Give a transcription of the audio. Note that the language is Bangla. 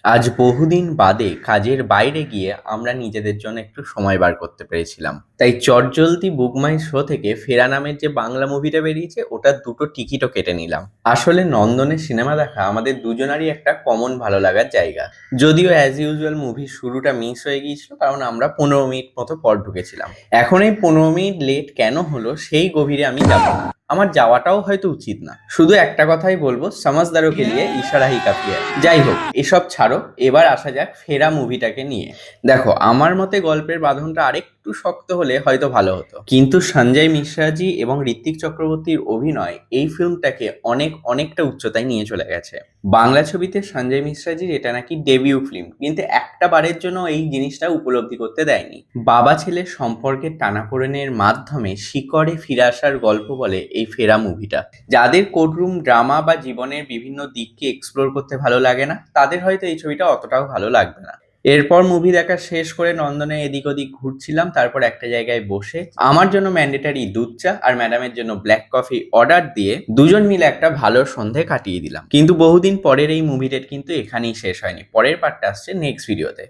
আজ বহুদিন বাদে কাজের বাইরে গিয়ে আমরা নিজেদের জন্য একটু সময় বার করতে পেরেছিলাম। তাই চটজলদি বুক মাই শো থেকে ফেরা নামের যে বাংলা মুভিটা বেরিয়েছে ওটার দুটো টিকিটও কেটে নিলাম। আসলে নন্দনে সিনেমা দেখা আমাদের দুজনারই একটা কমন ভালো লাগার জায়গা। যদিও অ্যাজ ইউজুয়াল মুভির শুরুটা মিস হয়ে গিয়েছিল, কারণ আমরা 15 মিনিট মতো পর ঢুকেছিলাম। এখন এই 15 মিনিট লেট কেন হলো সেই গভীরে আমি যাব না। আমার যাওয়াটাও হয়তো উচিত না। শুধু একটা কথাই বলবো, সমাজদারকে নিয়ে ইশারা হি কাফি হ্যায়। যাই হোক, এসব ছাড়ো, এবার আসা যাক ফেরা মুভিটাকে নিয়ে। দেখো, আমার মতে গল্পের বাঁধনটা আরেকটু শক্ত হলে হয়তো ভালো হতো, কিন্তু সঞ্জয় মিশ্রাজি এবং ঋত্বিক চক্রবর্তীর অভিনয় এই ফিল্মটাকে অনেকটা উচ্চতায় নিয়ে চলে গেছে। বাংলা ছবিতে সঞ্জয় মিশ্রাজির এটা নাকি ডেবিউ ফিল্ম, কিন্তু একটা বারের জন্য এই জিনিসটা উপলব্ধি করতে দেয়নি। বাবা ছেলের সম্পর্কের টানাপোড়েনের মাধ্যমে শিকড়ে ফিরে আসার গল্প বলে এই ফেরা মুভিটা। যাদের কোর্টরুম ড্রামা বা জীবনের বিভিন্ন দিককে এক্সপ্লোর করতে ভালো লাগে না, তাদের হয়তো এই ছবিটা অতটাও ভালো লাগবে না। এরপর মুভি দেখা শেষ করে নন্দনে এদিক ওদিক ঘুরছিলাম, তারপর একটা জায়গায় বসে আমার জন্য ম্যান্ডেটারি দুধ চা আর ম্যাডামের জন্য ব্ল্যাক কফি অর্ডার দিয়ে দুজন মিলে একটা ভালো সন্ধে কাটিয়ে দিলাম। কিন্তু বহুদিন পরের এই মুভিটা কিন্তু এখানেই শেষ হয়নি, পরের পার্টটা আসছে নেক্সট ভিডিওতে।